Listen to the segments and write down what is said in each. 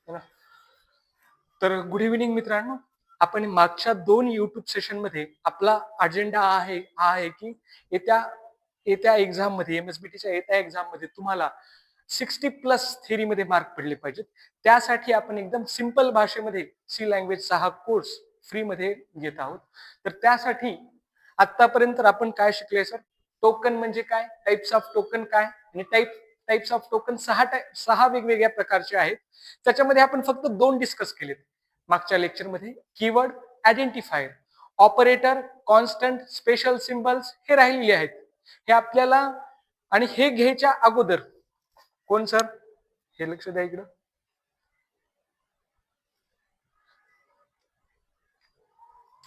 है ना. तर गुड इव्हिनिंग मित्रांनो. आपण मागच्या 2 युट्यूब सेशन मध्ये आपला अजेंडा हा आहे की येत्या येत्या एक्झाम मध्ये एमएसबीटीच्या येत्या एक्झाम मध्ये तुम्हाला 60+ थेरी मध्ये मार्क पडले पाहिजेत. त्यासाठी आपण एकदम सिंपल भाषेमध्ये सी लँग्वेजचा हा कोर्स फ्री मध्ये घेत आहोत. तर त्यासाठी आतापर्यंत आपण काय शिकले सर? टोकन म्हणजे काय, टाइप्स ऑफ टोकन काय, आणि टाइप्स ऑफ टोकन 6 वेगवेगळ्या प्रकारचे आहेत. त्याच्यामध्ये आपण फक्त 2 डिस्कस केलेत मागच्या लेक्चरमध्ये. Keyword, identifier, operator, constant, special symbols हे राहिलेले आहेत. हे आपल्याला, आणि हे घ्यायच्या अगोदर कोण सर, हे लक्ष द्या इकडं.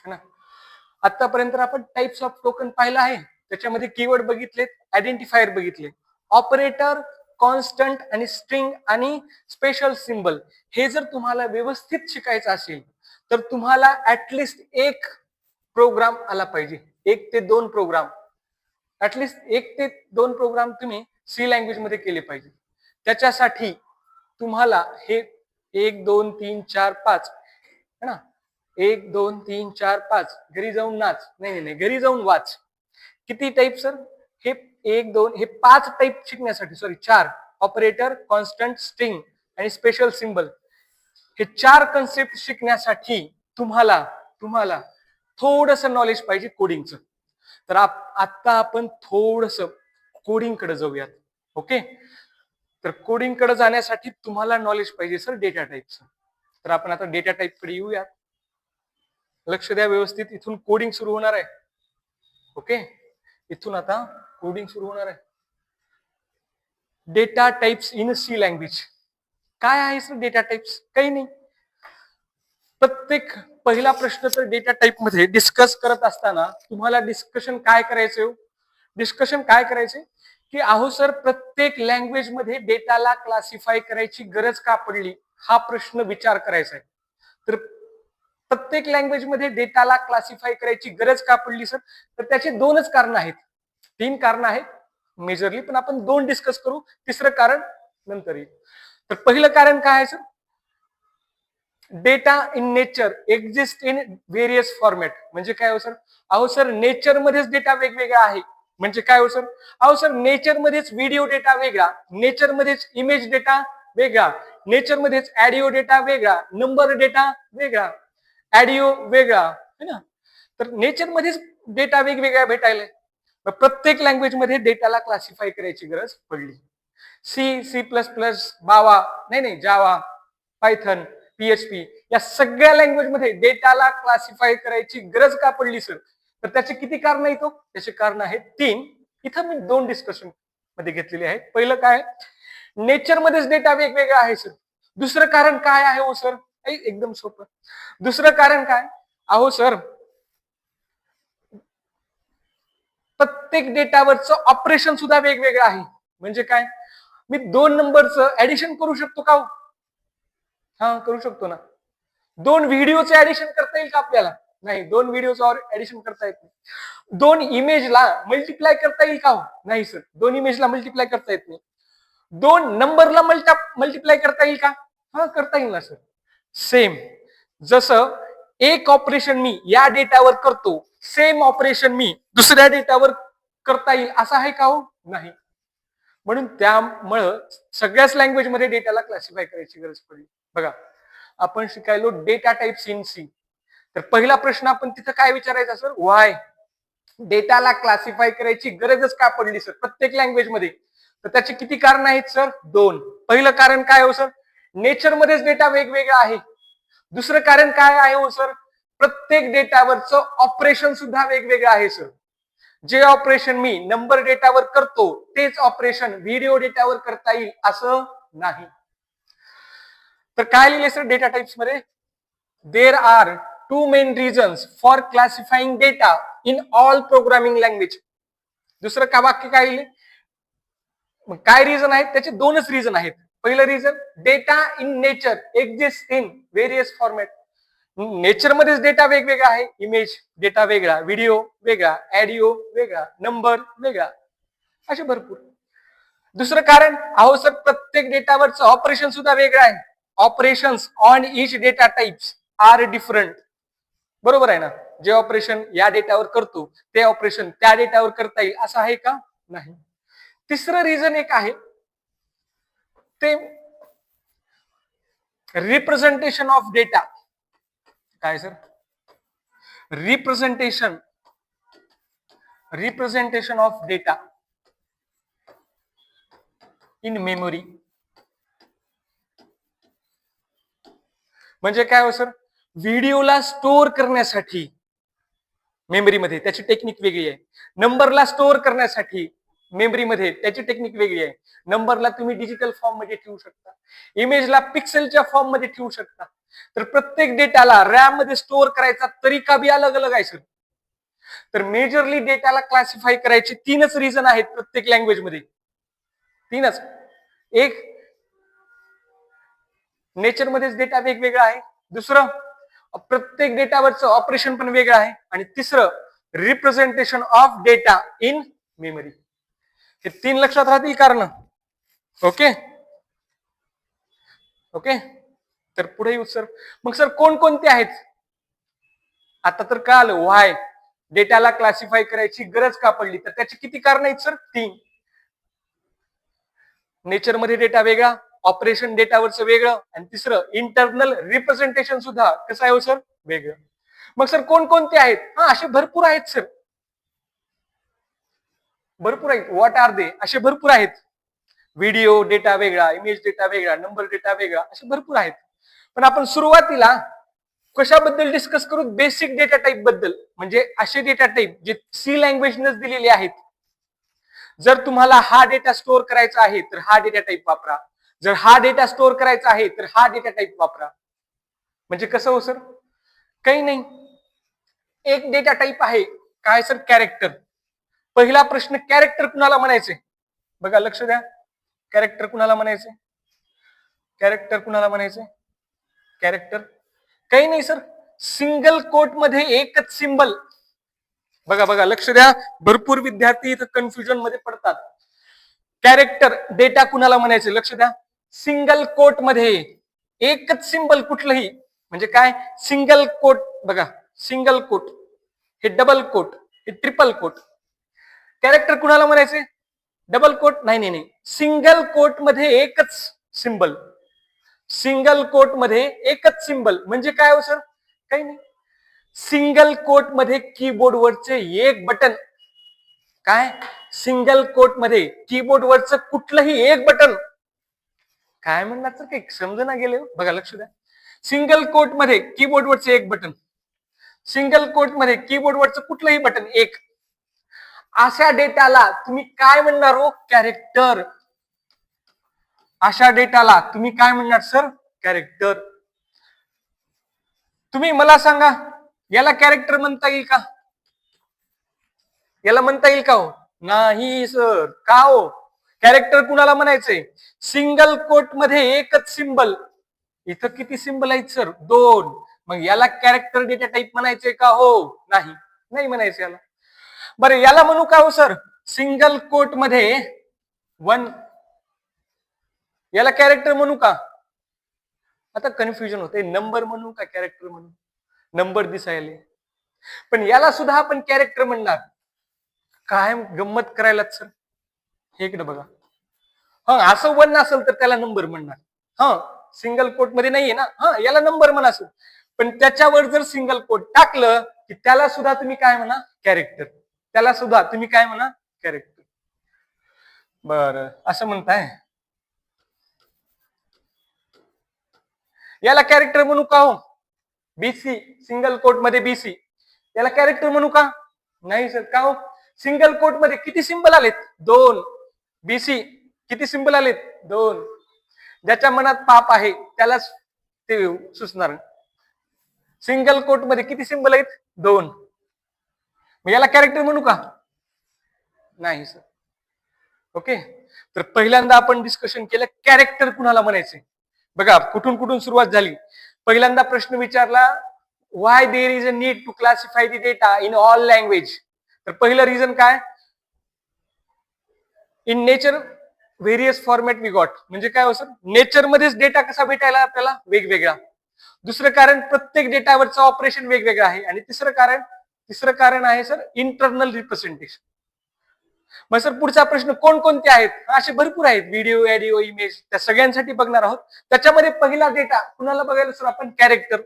ना आतापर्यंत आपण टाइप्स ऑफ टोकन पाहिलं आहे. त्याच्यामध्ये कीवर्ड बघितलेत, आयडेंटिफायर बघितले, ऑपरेटर, कॉन्स्टंट आणि स्ट्रिंग आणि स्पेशल सिम्बल. हे जर तुम्हाला व्यवस्थित शिकायचं असेल तर तुम्हाला ऍटलिस्ट एक प्रोग्राम आला पाहिजे. 1 ते 2 प्रोग्राम, ऍटलिस्ट 1 ते 2 प्रोग्राम तुम्ही सी लँग्वेज मध्ये केले पाहिजे. त्याच्यासाठी तुम्हाला हे 1 2 3 4 5 है ना, 1 2 3 4 5 घरी जाऊन नाच, नाही घरी जाऊन वाच. किती टाईप सर? हे 1 2 हे 5 टाईप शिकण्यासाठी, सॉरी 4, ऑपरेटर, कॉन्स्टंट, स्ट्रिंग आणि स्पेशल सिम्बल, हे 4 कन्सेप्ट शिकण्यासाठी तुम्हाला थोडंसं नॉलेज पाहिजे कोडिंगचं. तर आता आपण थोडंसं कोडिंग कडे जाऊयात. ओके. तर कोडिंग कडे जाण्यासाठी तुम्हाला नॉलेज पाहिजे सर डेटा टाईपचं. तर आपण आता डेटा टाईप कडे येऊयात. लक्ष द्या व्यवस्थित. इथून कोडिंग सुरू होणार आहे. ओके, इथून आता कोडिंग सुरू होणार आहे. Data types in C language. काय आहे सर डेटा टाइप्स? काही नाही. प्रत्येक पहिला प्रश्न तर डेटा टाइप मध्ये डिस्कस करत असताना तुम्हाला डिस्कशन काय करायचं की अहो सर प्रत्येक लँग्वेज मध्ये डेटाला क्लासिफाय करायची गरज का पडली, हा प्रश्न विचार करायचा आहे. तर प्रत्येक लँग्वेज मध्ये डेटाला क्लासिफाय करायची गरज का पडली सर? तर त्याचे 2च कारण आहेत, 3 कारण आहेत मेजरली, पण आपण 2 डिस्कस करू. तिसरं कारण नंतर येईल. तर पहिलं कारण काय आहे sir? Data in nature exist in various format. म्हणजे काय हो सर? अहो सर नेचर मध्येच डेटा वेगवेगळा आहे. म्हणजे काय हो सर? अहो सर नेचर मध्येच व्हिडिओ डेटा वेगळा, नेचर मध्येच इमेज डेटा वेगळा, नेचर मध्येच ऑडिओ डेटा वेगळा, नंबर डेटा वेगळा, ऑडिओ वेगळा, है ना. तर नेचर मध्येच डेटा वेगवेगळा भेटायला. प्रत्येक लँग्वेज मध्ये डेटाला क्लासिफाय करायची गरज पडली. सी प्लस प्लस, बावा, नाही जावा, पायथन, PHP या सगळ्या लँग्वेज मध्ये डेटाला क्लासिफाय करायची गरज का पडली सर? तर त्याचे किती कारण आहेत? त्याचे कारण आहेत 3. इथं मी 2 डिस्कशन मध्ये घेतलेले आहेत. पहिलं काय, नेचर मध्येच डेटा वेगवेगळा आहे सर. दुसरं कारण काय आहे हो सर? एकदम सोपं. दुसरं कारण काय, अहो सर प्रत्येक डेटावरचं ऑपरेशन सुद्धा वेगवेगळं आहे. म्हणजे काय, मी 2 नंबरचं ऍडिशन करू शकतो का? हा, करू शकतो ना. 2 व्हिडिओचं ऍडिशन करता येईल का आपल्याला? नाही, 2 व्हिडिओचं ऍडिशन करता येत नाही. 2 इमेजला मल्टिप्लाय करता येईल का? नाही सर, 2 इमेजला मल्टिप्लाय करता येत नाही. 2 नंबरला मल्टिप्लाय करता येईल का? हा, करता येईल ना सर. सेम जसं एक ऑपरेशन मी या डेटावर करतो, सेम ऑपरेशन मी दुसऱ्या डेटावर करता येईल असं आहे का? नाही. म्हणून त्यामुळं सगळ्याच लँग्वेज मध्ये डेटाला क्लासिफाय करायची गरज पडली. बघा, आपण शिकायलो डेटा टाइप्स इन सी. तर पहिला प्रश्न आपण तिथं काय विचारायचा सर? वाय डेटाला क्लासिफाय करायची गरजच का पडली सर प्रत्येक लँग्वेज मध्ये? तर त्याचे किती कारण आहेत सर? 2. पहिलं कारण काय हो सर? नेचर मध्येच डेटा वेगवेगळा आहे. दुसरं कारण काय आहे हो सर? प्रत्येक डेटावरचं ऑपरेशन सुद्धा वेगवेगळं आहे सर. जे ऑपरेशन मी नंबर डेटावर करतो तेच ऑपरेशन व्हिडिओ डेटावर करता येईल असं नाही. तर काय लिहिले सर डेटा टाइप्स मध्ये? There are 2 main reasons for classifying data in all programming language. दुसरं का वाक्य काय लिहिले? काय रिझन आहेत? त्याचे 2च रिझन आहेत. पहिलं reason, data in nature exist in various format. Nature मध्येच डेटा वेगवेगळा आहे. इमेज डेटा वेगळा, व्हिडिओ वेगळा, ऑडिओ वेगळा, नंबर वेगळा, असे भरपूर. दुसरं कारण, अहो सर प्रत्येक डेटावरचं ऑपरेशन सुद्धा वेगळं आहे. Operations on each data types are different. बरोबर आहे ना? जे ऑपरेशन या डेटावर करतो ते ऑपरेशन त्या डेटावर करता येईल असं आहे का? नाही. तिसरं रिझन एक आहे ते रिप्रेझेंटेशन ऑफ डेटा. काय sir? Representation of data in memory. म्हणजे काय हो सर? व्हिडिओला स्टोअर करण्यासाठी मेमरीमध्ये त्याची टेक्निक वेगळी आहे. नंबरला स्टोअर करण्यासाठी मेमरीमध्ये त्याची टेक्निक वेगळी आहे. नंबरला तुम्ही डिजिटल फॉर्म मध्ये ठेवू शकता, इमेजला पिक्सेलच्या फॉर्म मध्ये ठेवू शकता. तर प्रत्येक डेटाला रॅम मध्ये स्टोअर करायचा तरीका बी अलग अलग आहे सर. तर मेजरली डेटाला क्लासिफाय करायचे तीनच रिझन आहेत प्रत्येक लँग्वेज मध्ये. तीनच. एक, नेचर मध्येच डेटा वेगवेगळा आहे. दुसरं, प्रत्येक डेटावरचं ऑपरेशन पण वेगळं आहे. आणि तिसरं, representation of data in memory. हे तीन लक्षात राहतील कारण. Okay okay. तर पुढे येऊ सर. मग सर कोणकोणते आहेत? आता तर कळालं व्हाय डेटाला क्लासिफाय करायची गरज का पडली. तर त्याची किती कारण आहेत सर? 3. नेचरमध्ये डेटा वेगळा, ऑपरेशन डेटावरचं वेगळं, आणि तिसरं इंटरनल रिप्रेझेंटेशन सुद्धा कसं आहे हो सर? वेगळं. मग सर कोणकोणते आहेत? हा, असे भरपूर आहेत सर, भरपूर आहेत. What are they? असे भरपूर आहेत. व्हिडिओ डेटा वेगळा, इमेज डेटा वेगळा, नंबर डेटा वेगळा, असे भरपूर आहेत. पण आपण सुरुवातीला कशाबद्दल डिस्कस करू? बेसिक डेटा टाईप बद्दल. म्हणजे असे डेटा टाईप जे सी लँग्वेजनेच दिलेले आहेत. जर तुम्हाला हा डेटा स्टोअर करायचा आहे तर हा डेटा टाईप वापरा. जर हा डेटा स्टोअर करायचा आहे तर हा डेटा टाईप वापरा. म्हणजे कसं हो सर? काही नाही, एक डेटा टाईप आहे काय सर? कॅरेक्टर. पहिला प्रश्न, कॅरेक्टर कुणाला म्हणायचे? बघा लक्ष द्या. कॅरेक्टर कुणाला म्हणायचे? कॅरेक्टर कुणाला म्हणायचे? कॅरेक्टर काही नाही सर, सिंगल कोट मध्ये एकच सिंबल. बघा बघा लक्ष द्या, भरपूर विद्यार्थी इथं कन्फ्युजन मध्ये पडतात. कॅरेक्टर डेटा कुणाला म्हणायचे? लक्ष द्या. सिंगल कोट मध्ये एकच सिंबल कुठलंही, म्हणजे काय? Single quote. बघा, सिंगल कोट, हे डबल कोट, हे ट्रिपल कोट. कॅरेक्टर कुणाला म्हणायचे? डबल कोट नाही नाही नाही, सिंगल कोट मध्ये एकच सिंबल. सिंगल कोट मध्ये एकच सिंबल म्हणजे काय हो सर? काही नाही, सिंगल कोट मध्ये कीबोर्ड वरचे एक बटन. काय? सिंगल कोट मध्ये कीबोर्ड वरचं कुठलंही एक बटन. काय म्हणणार सर? काही समजना गेले. बघा लक्ष द्या. सिंगल कोट मध्ये कीबोर्ड वरचं एक बटन, सिंगल कोट मध्ये कीबोर्ड वरचं कुठलंही बटन एक. अशा डेटाला तुम्ही काय म्हणणार हो? कॅरेक्टर. अशा डेटाला तुम्ही काय म्हणणार सर? कॅरेक्टर. तुम्ही मला सांगा, याला कॅरेक्टर म्हणता येईल का? याला म्हणता येईल का हो? नाही सर. का हो? कॅरेक्टर कुणाला म्हणायचंय? सिंगल कोट मध्ये एकच सिंबल. इथं किती सिंबल आहेत सर? 2. मग याला कॅरेक्टर डेटा टाईप म्हणायचंय का हो? नाही, नाही म्हणायचं याला. बरं, याला म्हणू का हो सर? सिंगल कोट मध्ये 1. याला कॅरेक्टर म्हणू का? आता कन्फ्युजन होते, नंबर म्हणू का कॅरेक्टर म्हणू? नंबर दिसायले, पण याला सुद्धा आपण कॅरेक्टर म्हणणार. काय गंमत करायला सर? हे इकडे बघा. हा, असं 1 असेल तर त्याला नंबर म्हणणार. हा, सिंगल कोट मध्ये नाहीये ना, हा, याला नंबर म्हणा सर. पण त्याच्यावर जर सिंगल कोट टाकलं की त्याला सुद्धा तुम्ही काय म्हणा? कॅरेक्टर. त्याला सुद्धा तुम्ही काय म्हणा? कॅरेक्टर. बरं, असं म्हणताय. याला कॅरेक्टर म्हणू का हो? बीसी, सिंगल कोट मध्ये बीसी, याला कॅरेक्टर म्हणू का? नाही सर. का हो? सिंगल कोट मध्ये किती सिंबल आलेत? 2. बीसी किती सिंबल आलेत? 2. ज्याच्या मनात पाप आहे त्यालाच ते सुचणार. सिंगल कोट मध्ये किती सिंबल आहेत? 2. मग याला कॅरेक्टर म्हणू का? नाही सर. ओके. तर पहिल्यांदा आपण डिस्कशन केलं कॅरेक्टर कुणाला म्हणायचे. बघा कुठून कुठून सुरुवात झाली. पहिल्यांदा प्रश्न विचारला, why there is a need to classify the data in all language. तर पहिलं रिझन काय? In nature various format we got म्हणजे काय हो सर, नेचरमध्येच डेटा कसा भेटायला आपल्याला वेगवेगळा. दुसरं कारण प्रत्येक डेटावरचं ऑपरेशन वेगवेगळं आहे. आणि तिसरं कारण आहे सर इंटरनल रिप्रेझेंटेशन. मग सर पुढचा प्रश्न कोणकोणते आहेत, असे भरपूर आहेत, व्हिडिओ, ऑडिओ, इमेज, त्या सगळ्यांसाठी बघणार आहोत. त्याच्यामध्ये पहिला डेटा कुणाला बघायला सर आपण, कॅरेक्टर.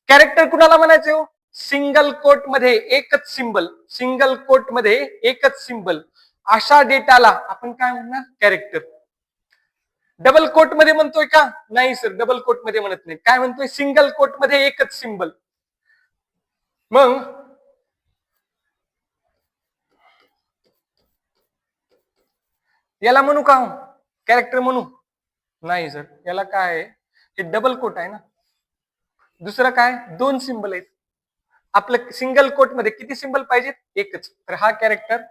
कॅरेक्टर कुणाला म्हणायचे हो, सिंगल कोट मध्ये एकच सिंबल, सिंगल कोट मध्ये एकच सिंबल, अशा डेटाला आपण काय म्हणणार, कॅरेक्टर. डबल कोट मध्ये म्हणतोय का, नाही सर डबल कोट मध्ये म्हणत नाही, काय म्हणतोय, सिंगल कोट मध्ये एकच सिंबल. मग याला म्हणू का कॅरेक्टर म्हणू, नाही सर, याला काय आहे, हे डबल कोट आहे ना. दुसरं काय, दोन सिंबल आहेत. आपलं सिंगल कोट मध्ये किती सिंबल पाहिजेत, एकच, तर हा कॅरेक्टर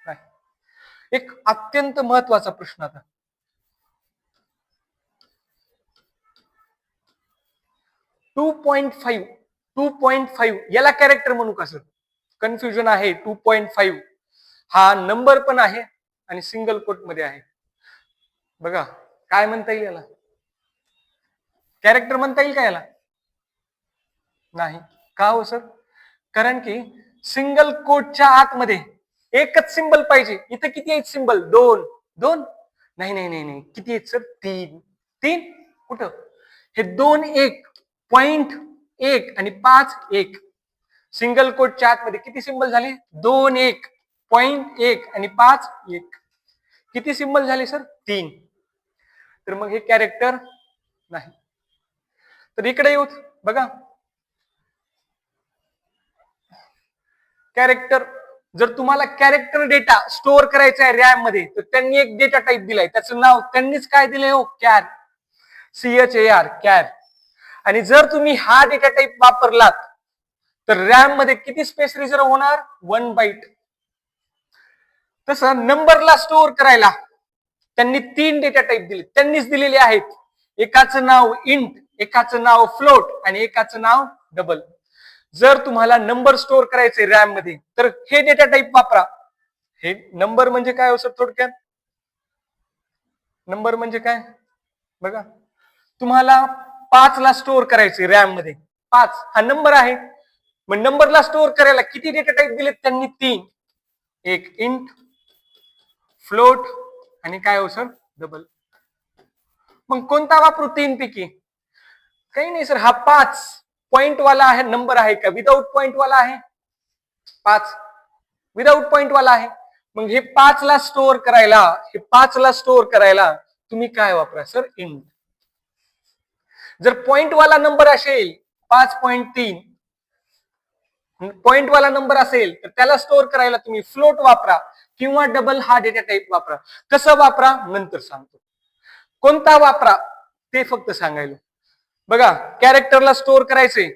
नाही. एक अत्यंत महत्वाचा प्रश्न आता, 2.5 याला कॅरेक्टर म्हणू का सर, कन्फ्युजन आहे. 2.5 हा नंबर पण आहे आणि सिंगल कोट मध्ये आहे. बघा काय म्हणता येईल याला, कॅरेक्टर म्हणता येईल का याला, नाही. का हो सर, कारण की सिंगल कोटच्या आतमध्ये एकच सिंबल पाहिजे. इथं किती आहेत सिंबल, दोन. दोन नाही नाही नाही नाही, किती आहेत सर, तीन. तीन कुठं, हे 2 1 पॉइंट 1 आणि 5 1. सिंगल कोटच्या आतमध्ये किती सिंबल झाले, 2 1 पॉइंट 1 आणि 5 1. किती सिंबल झाले सर, 3. तर मग हे कॅरेक्टर नाही. तर इकडे येऊ बघा, कॅरेक्टर, जर तुम्हाला कॅरेक्टर डेटा स्टोअर करायचा आहे रॅम मध्ये, तर त्यांनी एक डेटा टाईप दिलाय, त्याचं नाव त्यांनीच काय दिलंय हो, कॅर, CHAR, कॅर. आणि जर तुम्ही हा डेटा टाईप वापरलात तर रॅम मध्ये किती स्पेस रिझर्व होणार, 1 बाईट. तसं नंबरला स्टोअर करायला त्यांनी 3 डेटा टाईप दिले, त्यांनीच दिलेले आहेत. एकाचं नाव इंट, एकाचं नाव फ्लोट आणि एकाचं नाव डबल. जर तुम्हाला नंबर स्टोअर करायचे रॅम मध्ये तर हे डेटा टाईप वापरा. हे नंबर म्हणजे काय हो सर, थोडक्यात नंबर म्हणजे काय बघा, तुम्हाला 5 ला स्टोअर करायचे रॅम मध्ये, 5 हा नंबर आहे. मग नंबरला स्टोअर करायला किती डेटा टाईप दिलेत त्यांनी, 3. एक इंट, फ्लोट आणि काय हो सर, डबल. मग कोणता वापरू 3 पैकी, काही नाही सर, हा 5 पॉइंट वाला आहे नंबर आहे का, विदाउट पॉइंट वाला आहे, 5 विदाउट पॉइंट वाला आहे. मग हे 5 ला स्टोअर करायला, हे 5 ला स्टोअर करायला तुम्ही काय वापरा सर, इंट. जर पॉइंट वाला नंबर असेल 5.3 पॉइंट वाला नंबर असेल तर त्याला स्टोअर करायला तुम्ही फ्लोट वापरा किंवा डबल हा डेटा टाईप वापरा. कसं वापरा नंतर सांगतो, कोणता वापरा ते फक्त सांगायला. बघा कॅरेक्टरला स्टोअर करायचे,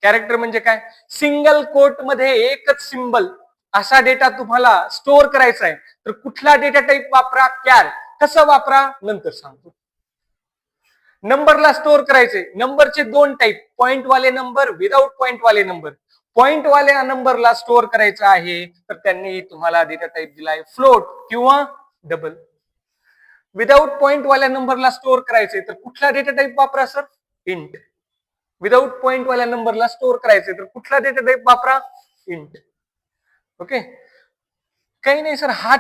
कॅरेक्टर म्हणजे काय, सिंगल कोट मध्ये एकच सिंबल, असा डेटा तुम्हाला स्टोअर करायचा आहे तर कुठला डेटा टाईप वापरा, कॅर. कसं वापरा नंतर सांगतो. नंबरला स्टोअर करायचे, नंबरचे 2 टाईप, पॉइंट वाले नंबर, विदाउट पॉइंट वाले नंबर. पॉइंट वाल्या नंबरला स्टोअर करायचं आहे तर त्यांनी तुम्हाला डेटा टाईप दिलाय फ्लोट किंवा डबल. विदाउट पॉइंट वाल्या नंबरला स्टोअर करायचे तर कुठला डेटा टाईप वापरा सर, इंट. विदाउट पॉइंट वाल्या नंबरला स्टोअर करायचे तर कुठला डेटा टाईप वापरा, इंट. ओके, काही नाही सर, हा